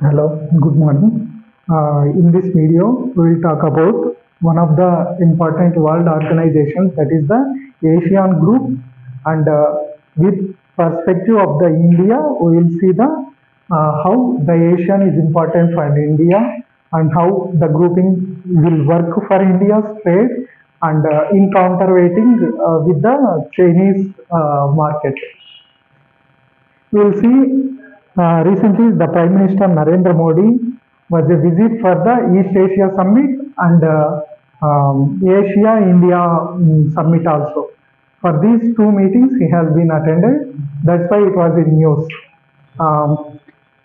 Hello, good morning. In this video, we will talk about one of the important world organizations, that is the ASEAN Group, and with perspective of the India, we will see the how the ASEAN is important for India and how the grouping will work for India's trade and in counterweighting with the Chinese market. We will see recently the Prime Minister Narendra Modi was a visit for the East Asia Summit and Asia India Summit also. For these two meetings, he has been attended. That's why it was in news.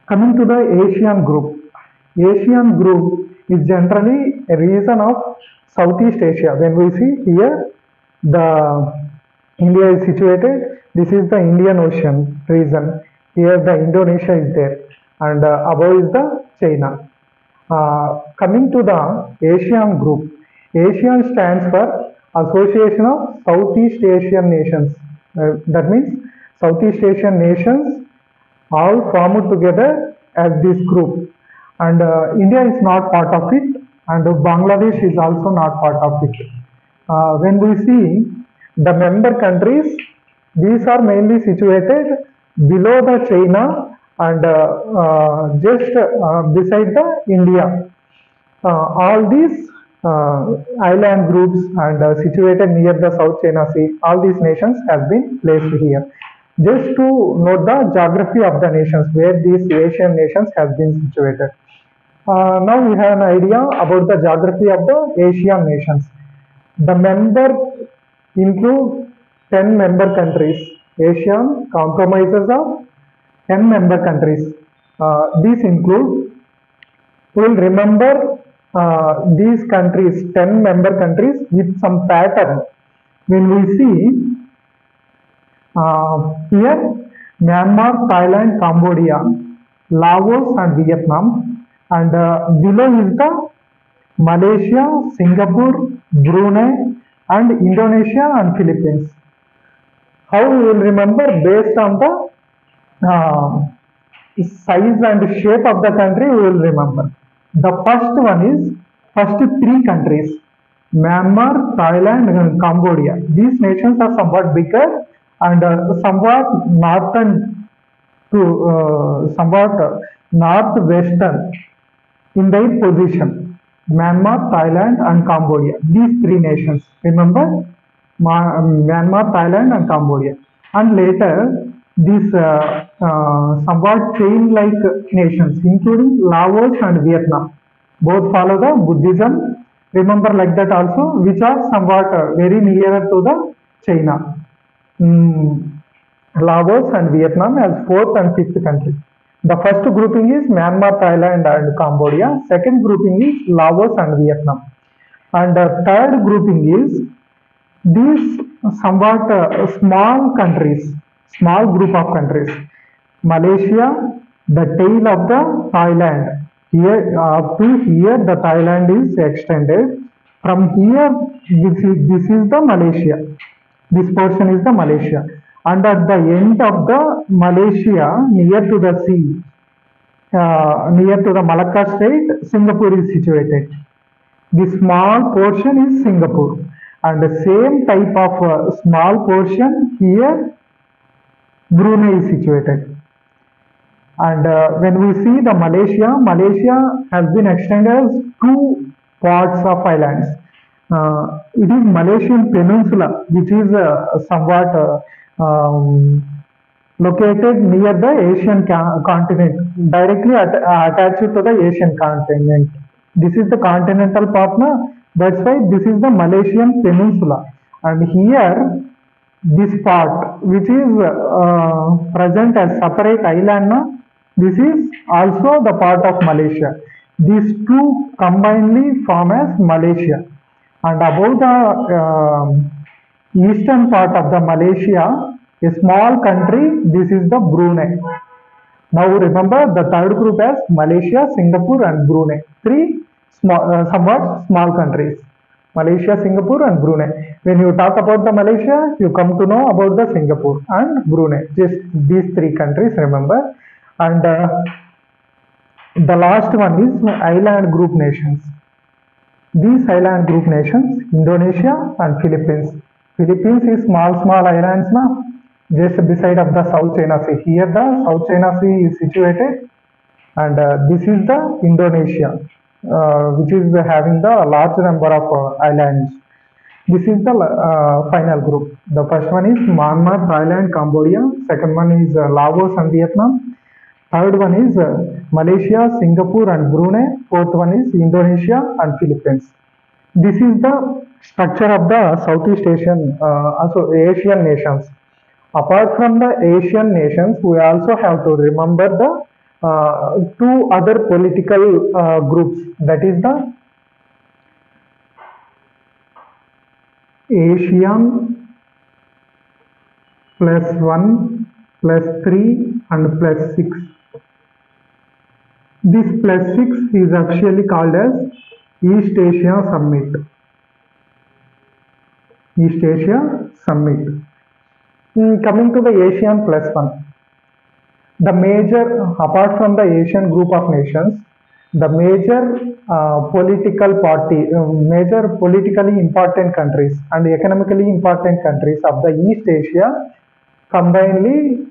Coming to the Asian Group, Asian Group is generally a region of Southeast Asia. When we see here, the India is situated. This is the Indian Ocean region. Here the Indonesia is there, and above is the China. Coming to the ASEAN Group, ASEAN stands for Association of Southeast Asian Nations. That means Southeast Asian nations all formed together as this group, and India is not part of it, and Bangladesh is also not part of it. When we see the member countries, these are mainly situated below the China and just beside the India. All these island groups and situated near the South China Sea, all these nations have been placed here. Just to note the geography of the nations where these Asian nations has been situated. Now we have an idea about the geography of the Asian nations. The member include 10 member countries. ASEAN comprises of 10 member countries. These include, we will remember these countries, 10 member countries with some pattern. When we see here, Myanmar, Thailand, Cambodia, Laos and Vietnam, and below is the Malaysia, Singapore, Brunei, and Indonesia and Philippines. How we will remember? Based on the size and shape of the country, we will remember. The first one is first three countries: Myanmar, Thailand, and Cambodia. These nations are somewhat bigger and somewhat northern to somewhat northwestern in their position. Myanmar, Thailand, and Cambodia. These three nations. Remember, Myanmar, Thailand, and Cambodia. And later, these somewhat chain-like nations, including Laos and Vietnam, both follow the Buddhism. Remember like that also, which are somewhat very nearer to the China. Laos and Vietnam as fourth and fifth country. The first grouping is Myanmar, Thailand, and Cambodia. Second grouping is Laos and Vietnam. And the third grouping is these somewhat small countries, small group of countries. Malaysia, the tail of the Thailand. Here up to here, the Thailand is extended. From here, this is the Malaysia. This portion is the Malaysia. And at the end of the Malaysia, near to the sea, near to the Malacca Strait, Singapore is situated. The small portion is Singapore, and the same type of small portion here, Brunei is situated. And when we see the Malaysia, Malaysia has been extended as two parts of islands. It is Malaysian Peninsula, which is somewhat located near the Asian continent, directly attached to the Asian continent. This is the continental partner. That's why this is the Malaysian Peninsula. And here, this part, which is present as separate island, this is also the part of Malaysia. These two combinedly form as Malaysia. And above the eastern part of the Malaysia, a small country, this is the Brunei. Now remember the third group as Malaysia, Singapore and Brunei. Three somewhat small countries. Malaysia, Singapore and Brunei. When you talk about the Malaysia, you come to know about the Singapore and Brunei. Just these three countries remember. And The last one is island group nations. These island group nations, Indonesia and Philippines. Philippines is small islands now, just beside of the South China Sea. Here the South China Sea is situated, and this is the Indonesia, which is having the large number of islands. This is the final group. The first one is Myanmar, Thailand, Cambodia. Second one is Laos and Vietnam. Third one is Malaysia, Singapore and Brunei. Fourth one is Indonesia and Philippines. This is the structure of the Southeast Asian, also Asian nations. Apart from the Asian nations, we also have to remember the two other political groups. That is the ASEAN +1, +3 and +6. This +6 is officially called as East Asia Summit. East Asia Summit. Coming to the ASEAN +1, the major, apart from the Asian group of nations, the major political party, major politically important countries and economically important countries of the East Asia combinedly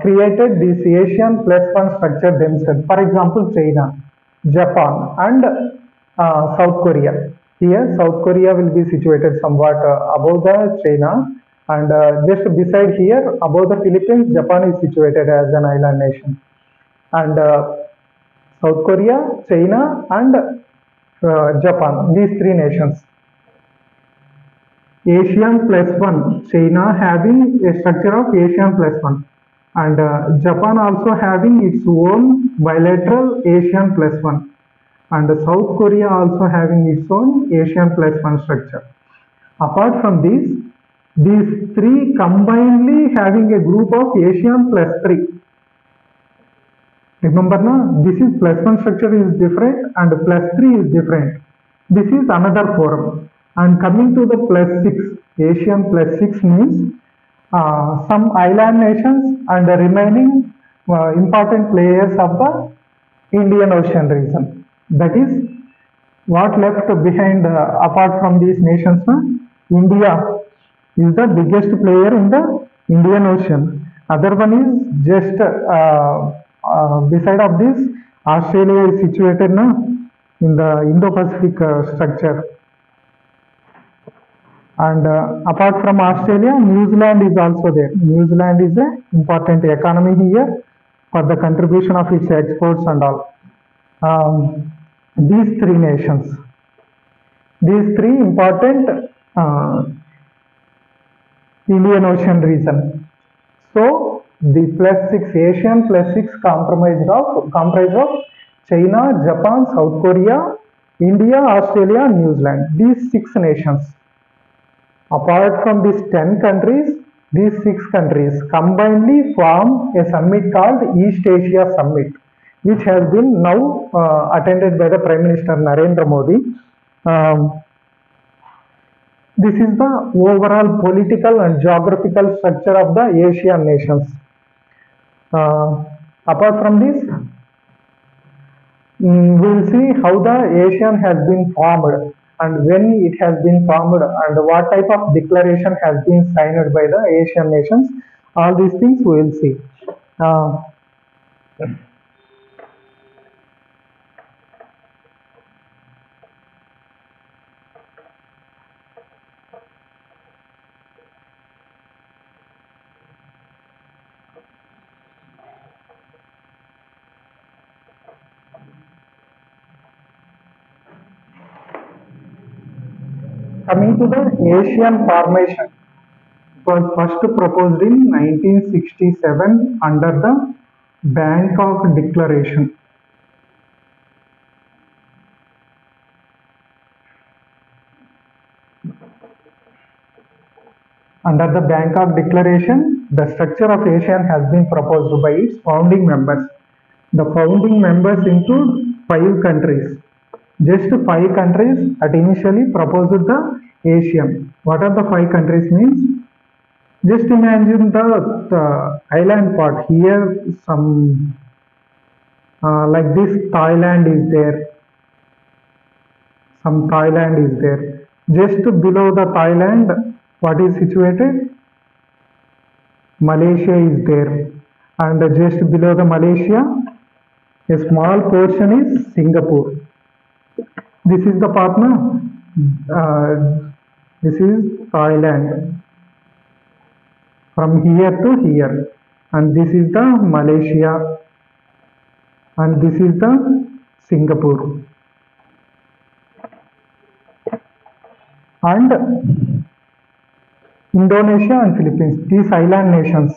created this ASEAN +1 structure themselves. For example, China, Japan and South Korea. Here South Korea will be situated somewhat above the China, and just beside here above the Philippines, Japan is situated as an island nation, and South Korea, China and Japan, these three nations. ASEAN +1, China having a structure of ASEAN +1, and Japan also having its own bilateral ASEAN +1, and South Korea also having its own ASEAN +1 structure. Apart from this, these three combinedly having a group of ASEAN +3. Remember now, this is +1 structure is different and +3 is different. This is another forum. And coming to the +6, ASEAN +6 means some island nations and the remaining important players of the Indian Ocean region. That is what left behind apart from these nations. India is the biggest player in the Indian Ocean. Other one is just beside of this, Australia is situated now in the Indo-Pacific structure. And apart from Australia, New Zealand is also there. New Zealand is an important economy here for the contribution of its exports and all. These three nations, these three important Indian Ocean region. So the +6, ASEAN +6 comprised of China, Japan, South Korea, India, Australia, New Zealand. These 6 nations. Apart from these 10 countries, these 6 countries combinedly form a summit called East Asia Summit, which has been now attended by the Prime Minister Narendra Modi. This is the overall political and geographical structure of the Asian nations. Apart from this, we will see how the ASEAN has been formed and when it has been formed and what type of declaration has been signed by the Asian nations. All these things we will see. Coming to the Asian formation, it was first proposed in 1967 under the Bangkok Declaration. Under the Bangkok Declaration, the structure of ASEAN has been proposed by its founding members. The founding members include 5 countries. Just 5 countries that initially proposed the ASEAN. What are the 5 countries means? Just imagine the island part. Here some Like this, Thailand is there. Some Thailand is there. Just below the Thailand, what is situated? Malaysia is there. And just below the Malaysia, a small portion is Singapore. This is the partner. This is Thailand. From here to here. And this is the Malaysia. And this is the Singapore. And Indonesia and Philippines, these island nations,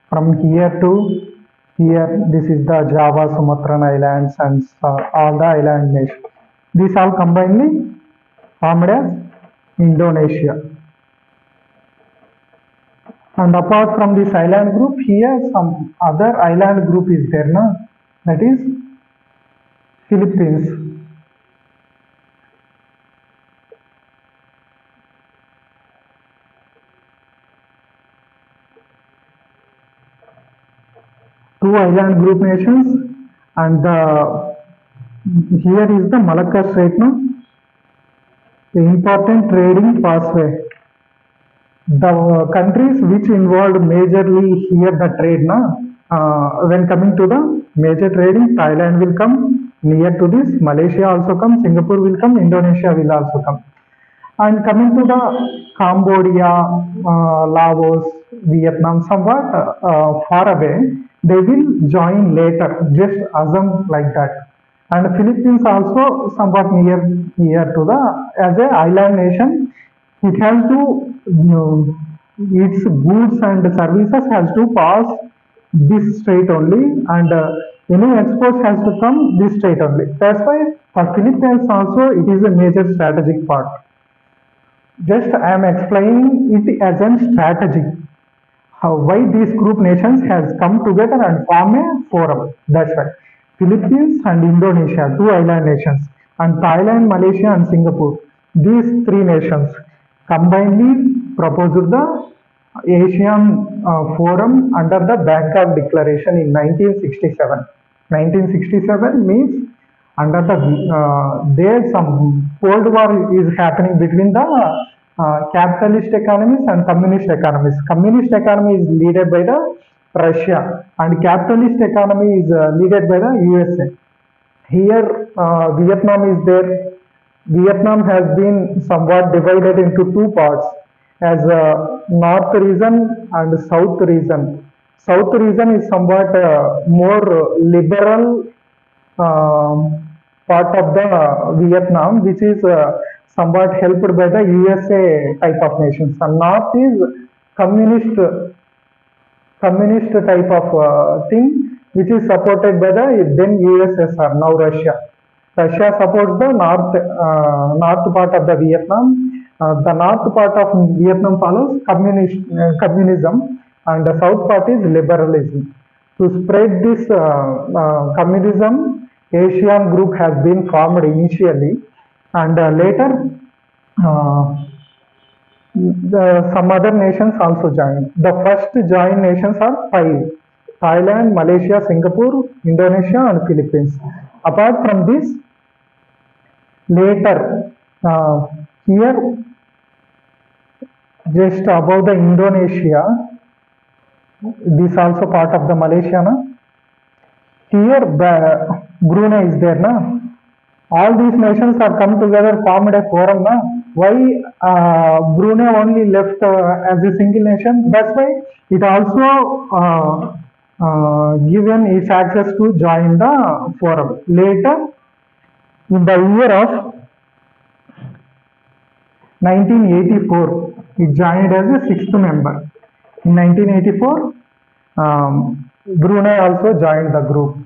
from here to here, this is the Java, Sumatran Islands, and all the island nations. These all combinedly formed as Indonesia. And apart from this island group, here some other island group is there, na? That is Philippines. Two island group nations, and here is the Malacca Strait, no? The important trading pathway. The countries which involved majorly here the trade, na? When coming to the major trading, Thailand will come near to this, Malaysia also come, Singapore will come, Indonesia will also come. And coming to the Cambodia, Laos, Vietnam, somewhat far away, they will join later, just assume like that. And Philippines also somewhat near here to the, as a island nation, it has to, its goods and services has to pass this strait only, and any exports has to come this strait only. That's why for Philippines also it is a major strategic part. Just I am explaining it as a strategy. Why these group nations has come together and form a forum. That's why Philippines and Indonesia, two island nations, and Thailand, Malaysia and Singapore, these three nations combinedly proposed the Asian Forum under the Bangkok Declaration in 1967. 1967 means under the there some Cold War is happening between the capitalist economies and communist economies. Communist economy is led by the Russia, and capitalist economy is led by the USA. Here Vietnam is there. Vietnam has been somewhat divided into two parts, as north region and south region. South region is somewhat more liberal part of the Vietnam, which is somewhat helped by the USA type of nations. And north is communist type of thing, which is supported by the then USSR, now Russia. Russia supports the north part of the Vietnam. The north part of Vietnam follows communism, and the south part is liberalism. To spread this communism, Asian group has been formed initially, and later some other nations also joined. The first joined nations are 5: Thailand, Malaysia, Singapore, Indonesia and Philippines. Apart from this, later here just above the Indonesia, this also part of the Malaysia, na? Here Brunei is there, na? All these nations are come together, formed a forum, na? Why Brunei only left as a single nation? That's why it also given its access to join the forum. Later, in the year of 1984, it joined as a 6th member. In 1984, Brunei also joined the group.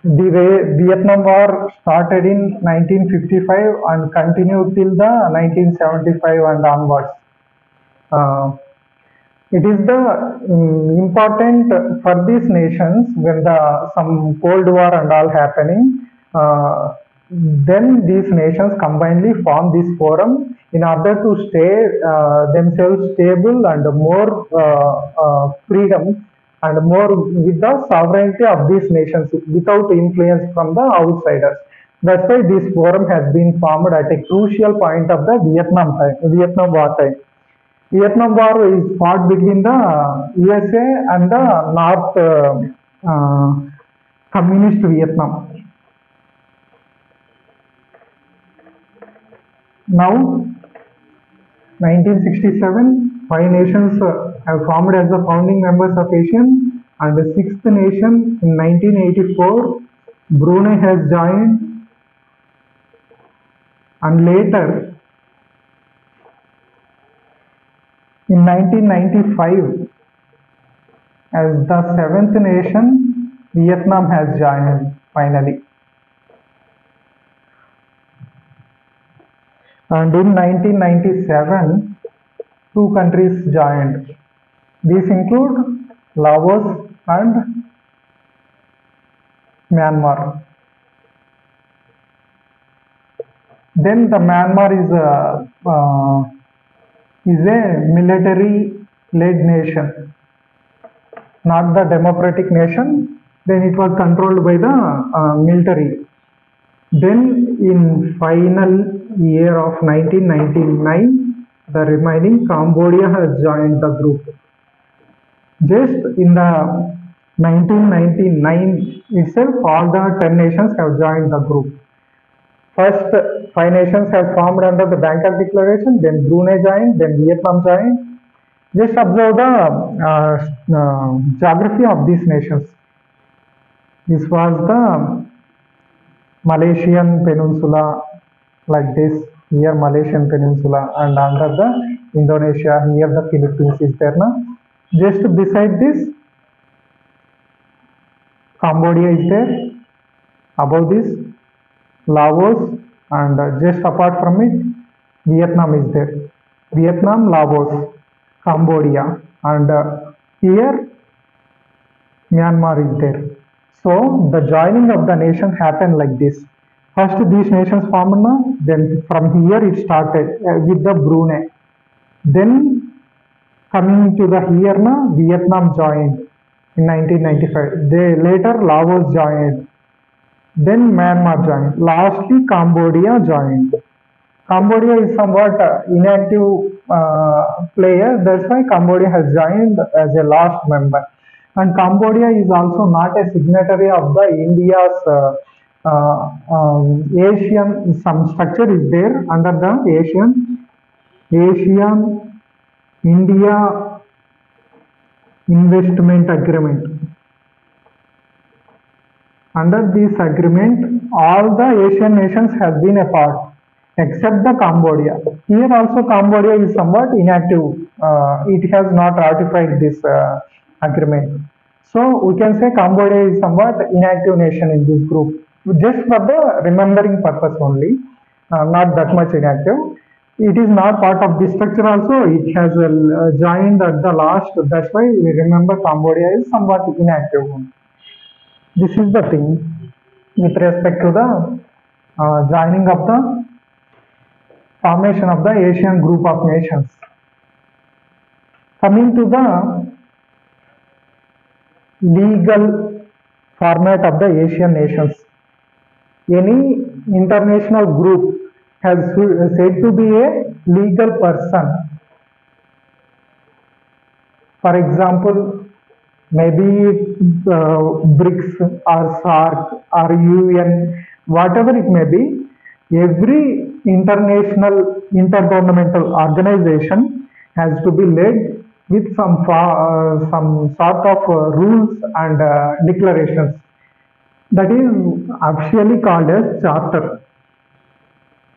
The Vietnam War started in 1955 and continued till the 1975 and onwards. It is the important for these nations when some Cold War and all happening. Then these nations combinedly form this forum in order to stay themselves stable and more freedom and more with the sovereignty of these nations without influence from the outsiders. That's why this forum has been formed at a crucial point of the Vietnam War time. Vietnam War is fought between the USA and the North Communist Vietnam. Now, 1967, five nations have formed as the founding members of ASEAN, and the sixth nation in 1984, Brunei has joined, and later in 1995, as the seventh nation, Vietnam has joined finally. And in 1997, two countries joined. These include Laos and Myanmar. Then the Myanmar is a military-led nation, not the democratic nation. Then it was controlled by the military. Then in final year of 1999, the remaining Cambodia has joined the group. Just in the 1999 itself, all the 10 nations have joined the group. First, five nations have formed under the Bangkok Declaration, then Brunei joined, then Vietnam joined. Just observe the geography of these nations. This was the Malaysian Peninsula, like this, here Malaysian Peninsula, and under the Indonesia, here the Philippines is there now. Just beside this, Cambodia is there. Above this, Laos, and just apart from it, Vietnam is there. Vietnam, Laos, Cambodia, and here Myanmar is there. So the joining of the nation happened like this. First these nations formed now, then from here it started with the Brunei. Then coming to the here now, Vietnam joined in 1995. Later Laos joined. Then Myanmar joined. Lastly Cambodia joined. Cambodia is somewhat inactive player. That's why Cambodia has joined as a last member. And Cambodia is also not a signatory of the India's Asian, some structure is there under the Asian India Investment Agreement. Under this agreement, all the Asian nations have been a part except the Cambodia. Here also Cambodia is somewhat inactive. It has not ratified this agreement. So we can say Cambodia is somewhat inactive nation in this group, just for the remembering purpose only, not that much inactive. It is not part of this structure also. It has joined at the last. That's why we remember Cambodia is somewhat inactive. This is the thing with respect to the joining of the formation of the Asian group of nations. Coming to the legal format of the Asian nations. Any international group has said to be a legal person. For example, maybe BRICS or SAARC or UN, whatever it may be, every international intergovernmental organization has to be led with some sort of rules and declarations. That is officially called as charter.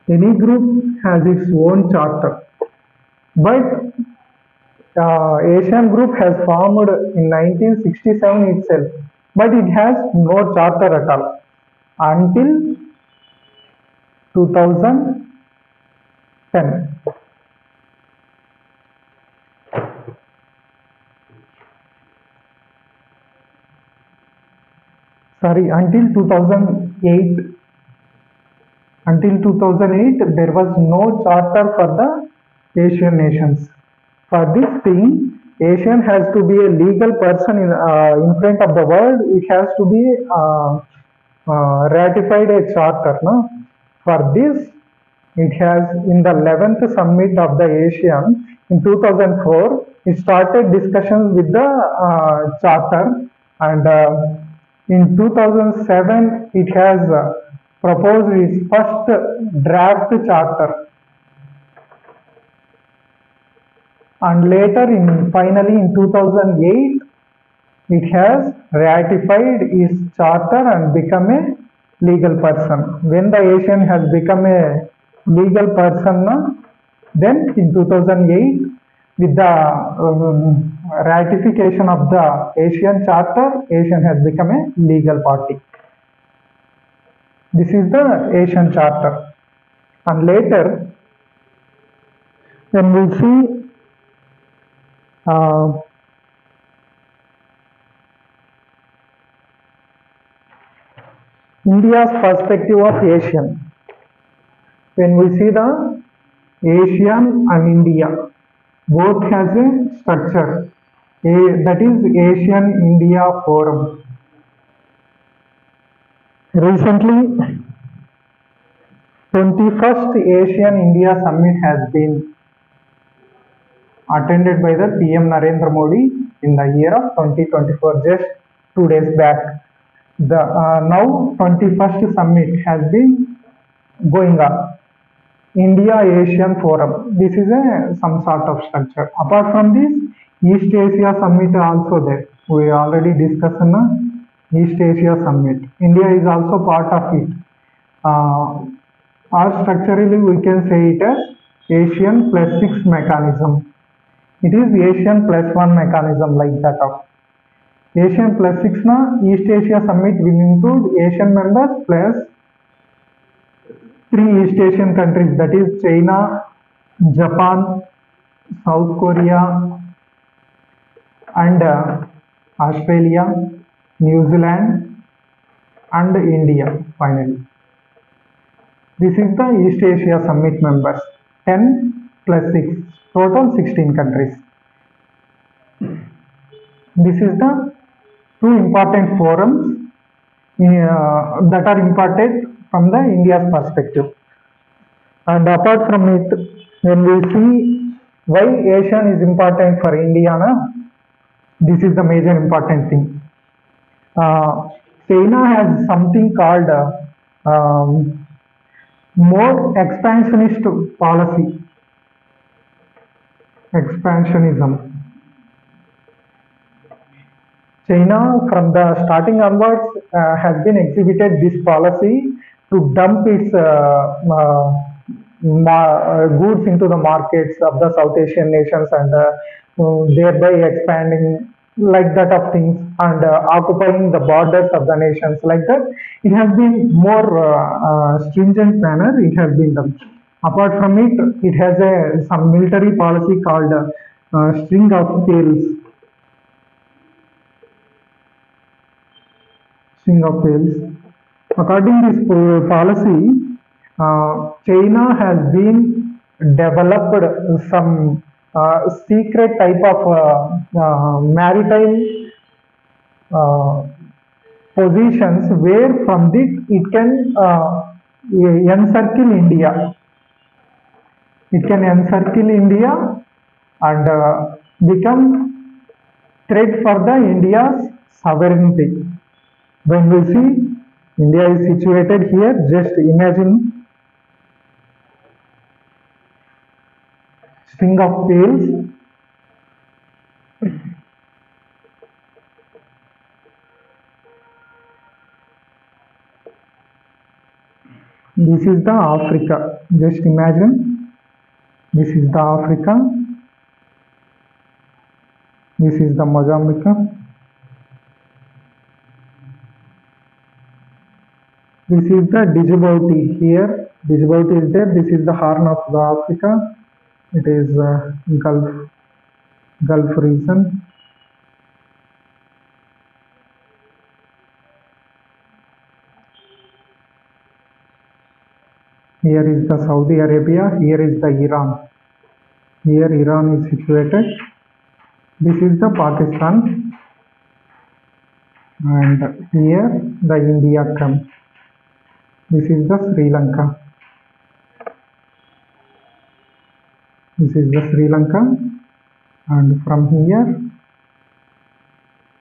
Any group has its own charter, but Asian group has formed in 1967 itself, but it has no charter at all until 2010. Sorry, until 2008. Until 2008, there was no charter for the Asian nations. For this thing, Asian has to be a legal person in front of the world. It has to be ratified a charter. No? For this, it has in the 11th summit of the ASEAN in 2004, it started discussions with the charter, and in 2007 it has proposed its first draft charter, and later finally in 2008 it has ratified its charter and become a legal person. When the ASEAN has become a legal person, then in 2008, with the ratification of the ASEAN Charter, ASEAN has become a legal party. This is the ASEAN Charter. And later, when we see India's perspective of ASEAN, when we see the ASEAN and India, both has a structure, that is Asian India Forum. Recently, 21st Asian India Summit has been attended by the PM Narendra Modi in the year of 2024, just 2 days back. The now 21st Summit has been going on. India Asian Forum. This is some sort of structure. Apart from this, East Asia Summit also there. We already discussed in the East Asia Summit. India is also part of it. Or structurally we can say it as Asian plus 6 mechanism. It is Asian plus 1 mechanism like that of Asian plus 6 na East Asia Summit will include Asian members plus 3 East Asian countries, that is China, Japan, South Korea, and Australia, New Zealand, and India finally. This is the East Asia Summit members, 10 plus 6, total 16 countries. This is the two important forums that are important from the India's perspective. And apart from it, when we see why ASEAN is important for India, this is the major important thing. China has something called more expansionist policy, expansionism. China, from the starting onwards, has been exhibited this policy to dump its goods into the markets of the South Asian nations, and thereby expanding like that of things, and occupying the borders of the nations like that. It has been more stringent manner it has been done. Apart from it, it has some military policy called string of pearls. String of pearls. According to this policy, China has been developed some secret type of maritime positions where from it can encircle India. It can encircle India and become threat for the India's sovereignty. When we see India is situated here, just imagine string of pearls. This is the Africa. Just imagine this is the Africa. This is the Mozambique. This is the Djibouti. Here Djibouti is there. This is the Horn of the Africa. It is Gulf region. Here is the Saudi Arabia. Here is the Iran. Here Iran is situated. This is the Pakistan, and here the India comes. This is the Sri Lanka. This is the Sri Lanka, and from here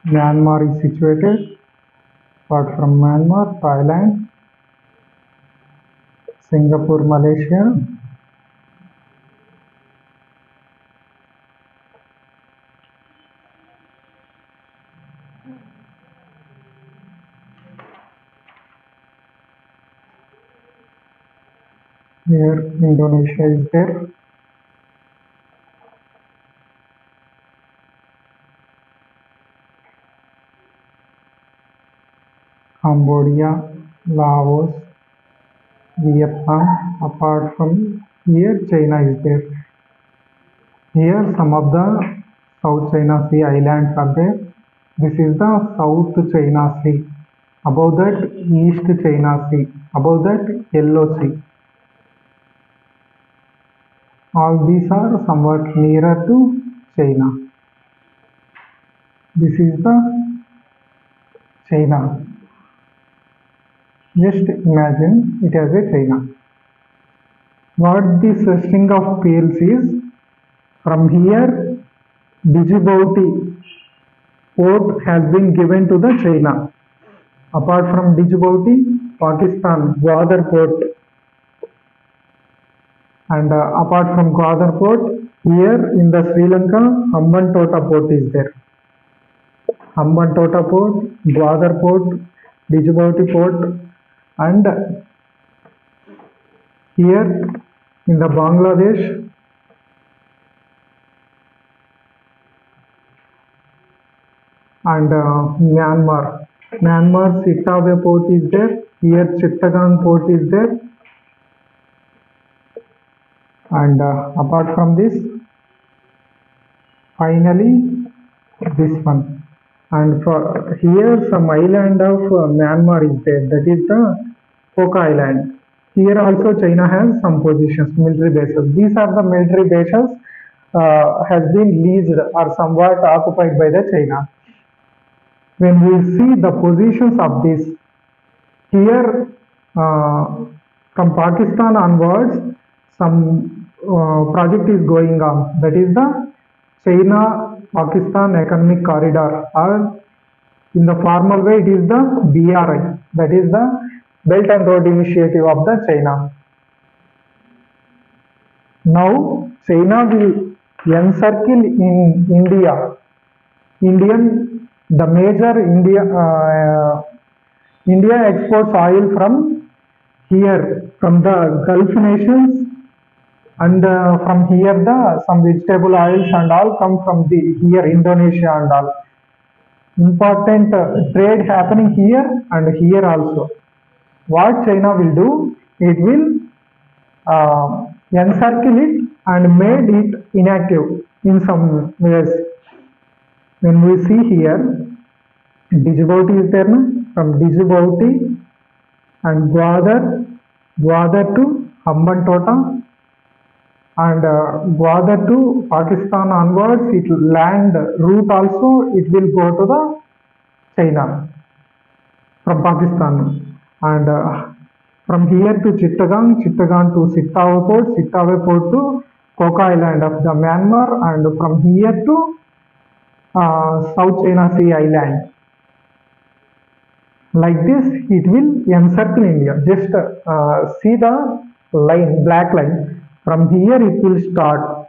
Myanmar is situated. Apart from Myanmar, Thailand, Singapore, Malaysia, here Indonesia is there, Cambodia, Laos, Vietnam. Apart from here, China is there. Here some of the South China Sea islands are there. This is the South China Sea. Above that, East China Sea. Above that, Yellow Sea. All these are somewhat nearer to China. This is the China. Just imagine it as a China. What this string of pearls is, from here Djibouti port has been given to the China. Apart from Djibouti, Pakistan, Gwadar port, and apart from Gwadar port, here in the Sri Lanka, Hambantota port is there. Hambantota port, Gwadar port, Djibouti port, and here in the Bangladesh, and Myanmar. Myanmar Sitaway port is there. Here Chittagong port is there. And apart from this, finally this one. And for here some island of Myanmar is there. That is the Phoka Island. Here also China has some positions, military bases. These are the military bases has been leased or somewhat occupied by the China. When we see the positions of this, here from Pakistan onwards, some project is going on. That is the China-Pakistan Economic Corridor, or in the formal way, it is the BRI. That is the Belt and Road Initiative of the China. Now, China will encircle in India. The major India exports oil from here, from the Gulf nations, and from here some vegetable oils and all come from here Indonesia and all. Important trade happening here and here also. What China will do, it will encircle it and made it inactive in some ways. When we see here, Djibouti is there, no? From Djibouti and Gwadar to Hambantota, and Gwadar to Pakistan onwards, it will land route also, it will go to the China from Pakistan. And from here to Chittagong to Sitaway port to Phoka Island of the Myanmar, and from here to South China Sea Island. Like this, it will encircle India. Just see the line, black line. From here it will start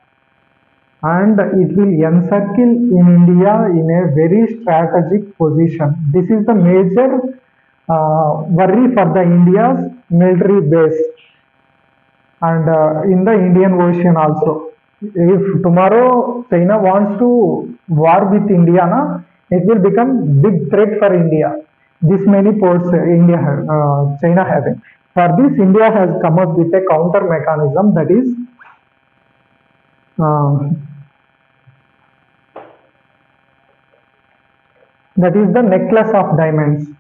and it will encircle in India in a very strategic position. This is the major worry for the India's military base, and in the Indian Ocean also. If tomorrow China wants to war with India, it will become big threat for India. This many ports China having. For this, India has come up with a counter mechanism, that is the necklace of diamonds.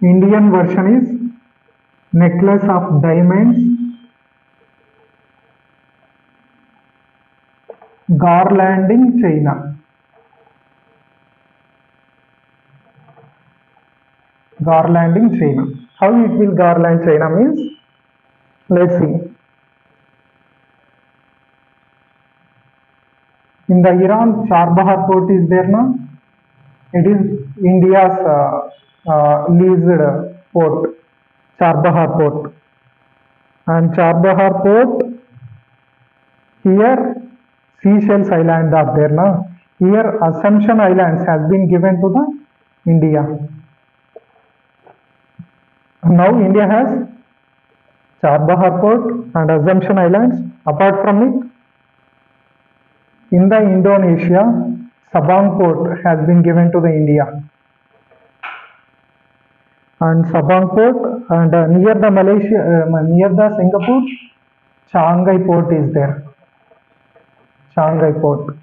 Indian version is necklace of diamonds, garlanding China. Garlanding China. How it will garland China means, let's see. In the Iran, Charbahar port is there now. It is India's leased port, Charbahar port. And Charbahar port, here Seychelles Island are there now. Here Assumption Islands has been given to the India. Now India has Charbahar port and Assumption Islands. Apart from it, in the Indonesia, Sabang port has been given to the India. And Sabang port, and near the Malaysia, near the Singapore, Changai port is there. Changai port.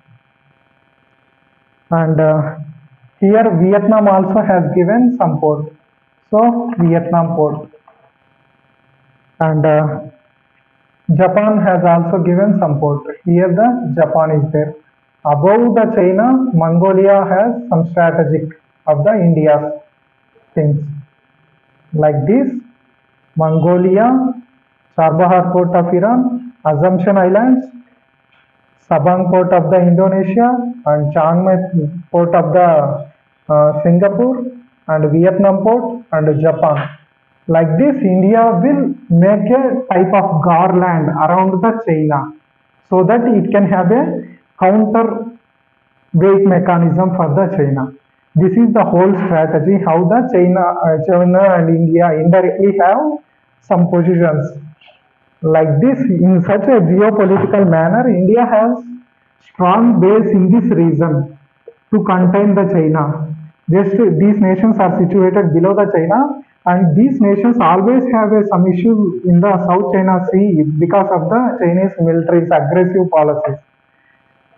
And here Vietnam also has given some port. So Vietnam port. And Japan has also given some port. Here the Japan is there. Above the China, Mongolia has some strategic of the India's things. Like this, Mongolia, Charbahar port of Iran, Assumption Islands, Sabang port of the Indonesia, and Chiang Mai port of the Singapore, and Vietnam port, and Japan. Like this, India will make a type of garland around the China, so that it can have a counterweight mechanism for the China. This is the whole strategy, how the China and India indirectly have some positions. Like this, in such a geopolitical manner, India has strong base in this region to contain the China. Just these nations are situated below the China, and these nations always have some issue in the South China Sea because of the Chinese military's aggressive policies.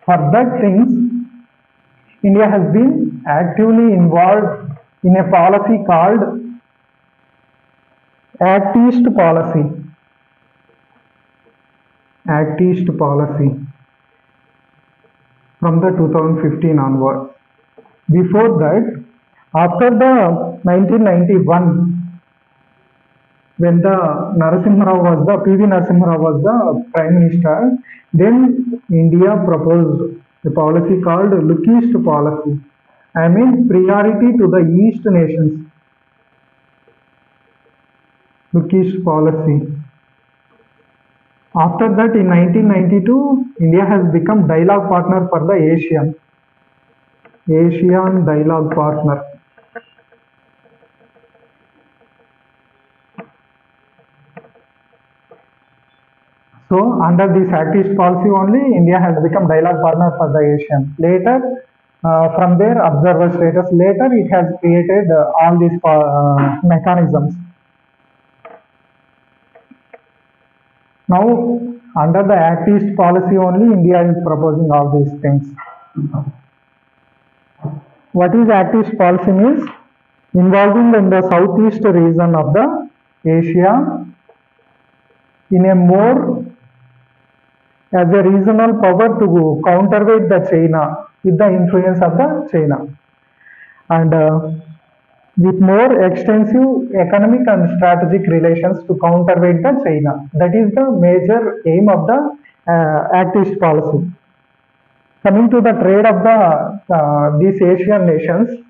For that things, India has been actively involved in a policy called Act East policy. Act East policy from the 2015 onwards. Before that, after the 1991, when the Narasimha Rao was the PV Narasimha Rao was the Prime Minister, then India proposed a policy called Look East policy. I mean priority to the East nations. Look East policy. After that, in 1992, India has become dialogue partner for the ASEAN dialogue partner. So, under this Act East policy only, India has become dialogue partner for the ASEAN. Later, from there, observer status. Later, it has created all these mechanisms. Now, under the Act East policy only, India is proposing all these things. What is Act East policy means? Involving in the southeast region of the Asia in a more as a regional power to counterweight the China with the influence of the China, and with more extensive economic and strategic relations to counterweight the China. That is the major aim of the Act East policy. Coming to the trade of these Asian nations,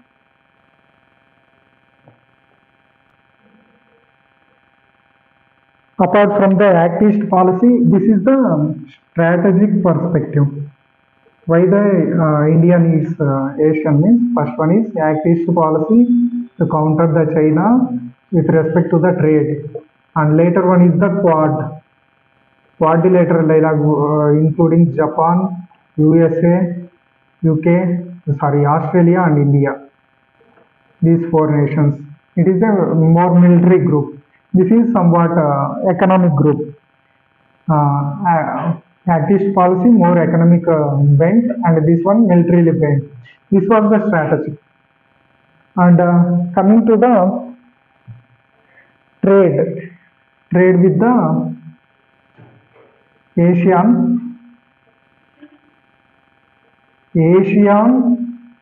apart from the Act East policy, this is the strategic perspective. Why the India needs Asian means, first one is Act East policy to counter the China with respect to the trade, and later one is the quadrilateral dialogue including Japan, USA, Australia and India. These four nations. It is a more military group. This is somewhat economic group. Act East policy more economic bent, and this one militarily bent. This was the strategy. And coming to the trade with the ASEAN,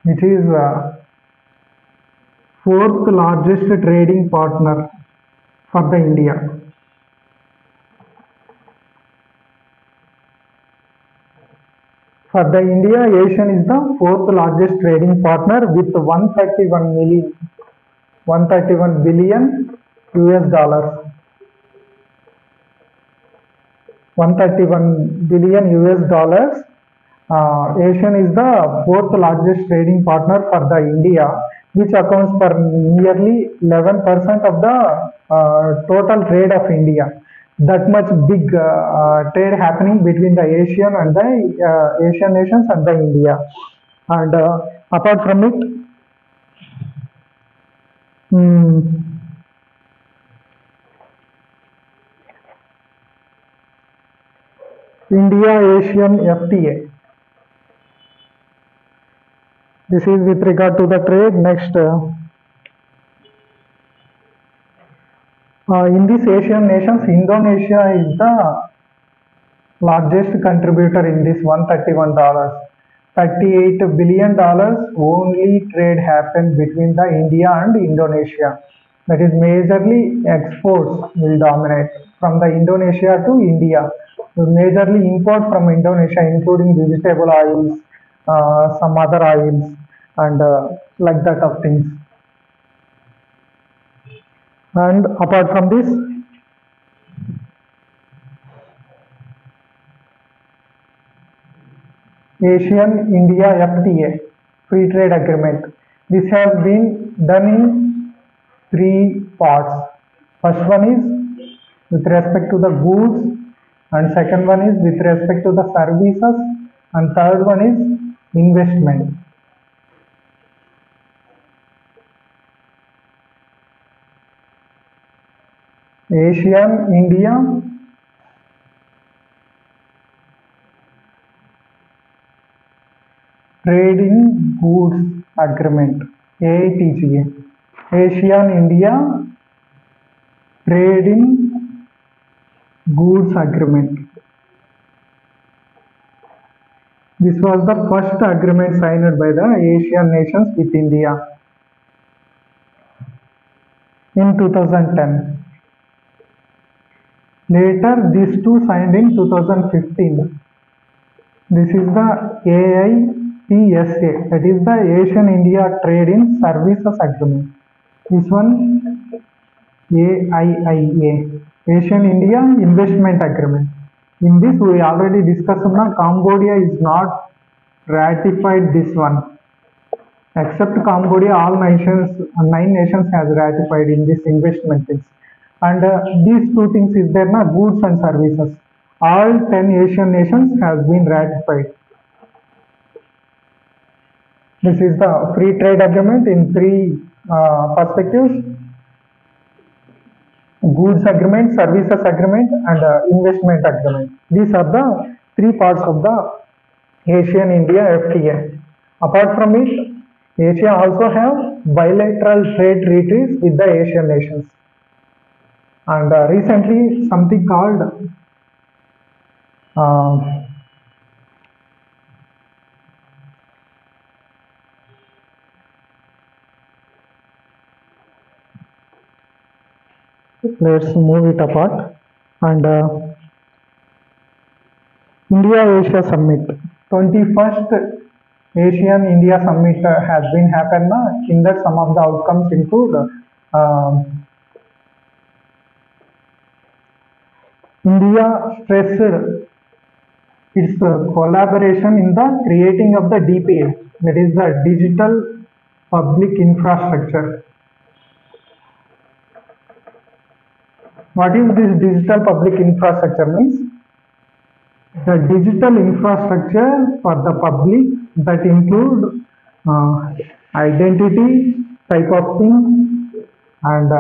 which is fourth largest trading partner for the India. For the India, Asian is the fourth largest trading partner with 131 billion US dollars. 131 billion US dollars. Asian is the fourth largest trading partner for the India, which accounts for nearly 11% of the total trade of India. That much big trade happening between the Asian and the Asian nations and the India. And apart from it, India-Asian FTA. This is with regard to the trade. Next, in these Asian nations, Indonesia is the largest contributor in this $131. $38 billion only trade happened between the India and Indonesia. That is majorly exports will dominate from the Indonesia to India. So majorly import from Indonesia, including vegetable oils, some other oils, and like that of things. And apart from this, Asian-India FTA, Free Trade Agreement. This has been done in three parts. First one is with respect to the goods, and second one is with respect to the services, and third one is investment. Asian-India Trade in Goods Agreement, AITGA. Asian-India Trade in Goods Agreement. This was the first agreement signed by the Asian nations with India in 2010. Later, these two signed in 2015. This is the AIPSA, that is the Asian-India Trade in Services Agreement. This one, AIIA, Asian-India Investment Agreement. In this, we already discussed that Cambodia is not ratified this one. Except Cambodia, all nations, 9 nations has ratified in this investment things. And these two things is there na, goods and services. All 10 Asian nations has been ratified. This is the free trade agreement in three perspectives: goods agreement, services agreement, and investment agreement. These are the three parts of the Asian-India FTA. Apart from it, Asia also have bilateral trade treaties with the Asian nations. And recently, something called let's move it apart. And India-Asia Summit, 21st Asian-India Summit has been happened. In that, some of the outcomes include India stressed its collaboration in the creating of the DPI, that is the Digital Public Infrastructure. What is this digital public infrastructure means? The digital infrastructure for the public that include identity type of thing, and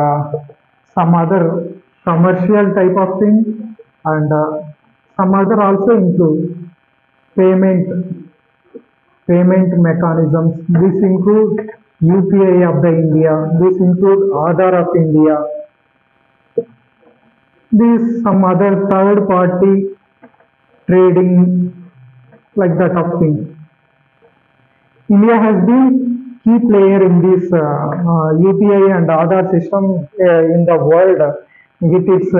some other commercial type of thing, and some other also include payment mechanisms. This include UPI of the India. This include Aadhaar of India. This some other third party trading, like that of thing. India has been key player in this UPI and Aadhaar system in the world with its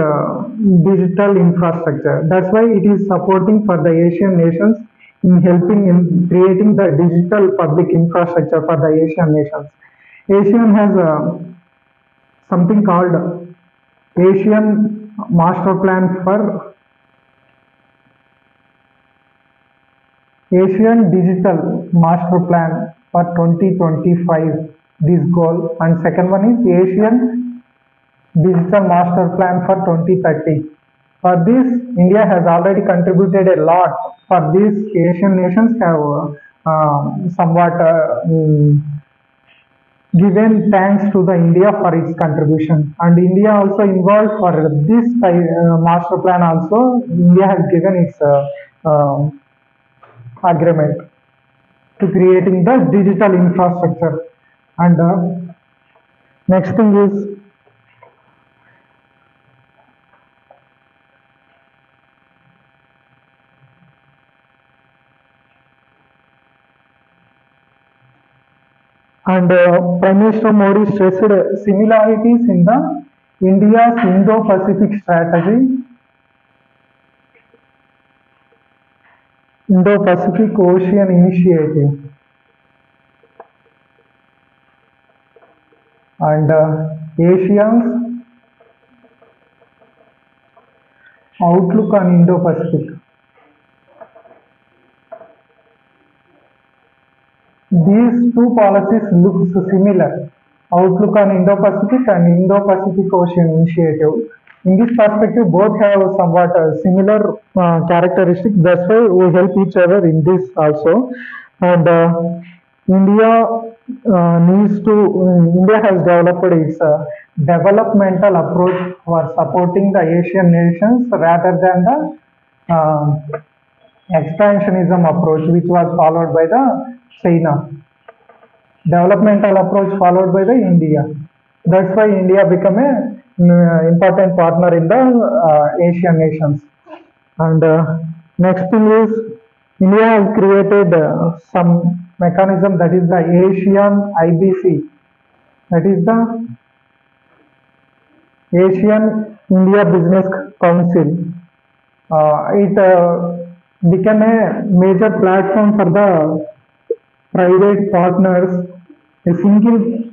digital infrastructure. That's why it is supporting for the Asian nations in helping in creating the digital public infrastructure for the Asian nations. ASEAN has something called Asian Master Plan for Asian Digital Master Plan for 2025, this goal, and second one is Asian Digital Master Plan for 2030. For this, India has already contributed a lot. For this, Asian nations have somewhat given thanks to the India for its contribution, and India also involved for this master plan. Also, India has given its agreement to creating the digital infrastructure. And next thing is Prime Minister Modi stressed similarities in the India's Indo-Pacific strategy, Indo-Pacific Ocean Initiative, and Asia's outlook on Indo-Pacific. These two policies look similar, outlook on Indo-Pacific and Indo-Pacific Ocean Initiative. In this perspective, both have somewhat similar characteristics. That's why we help each other in this also. And India has developed its developmental approach for supporting the Asian nations rather than the expansionism approach, which was followed by the China. Developmental approach followed by the India. That's why India became a important partner in the Asian nations. And next thing is India has created some mechanism, that is the Asian IBC, that is the Asian India Business Council. It became a major platform for the private partners, a single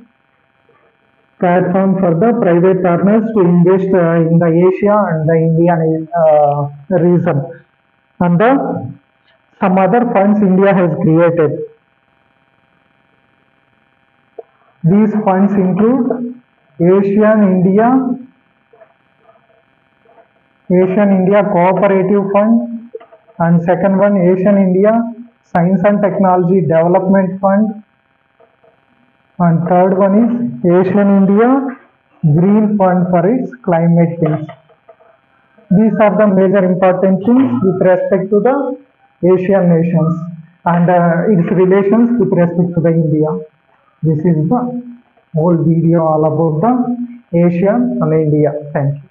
platform for the private partners to invest in the Asia and the Indian region. And some other funds India has created. These funds include Asian India Cooperative Fund, and second one Asian India Science and Technology Development Fund, and third one is Asian India Green Fund for its climate things. These are the major important things with respect to the Asian nations and its relations with respect to the India. This is the whole video all about the Asia and India. Thank you.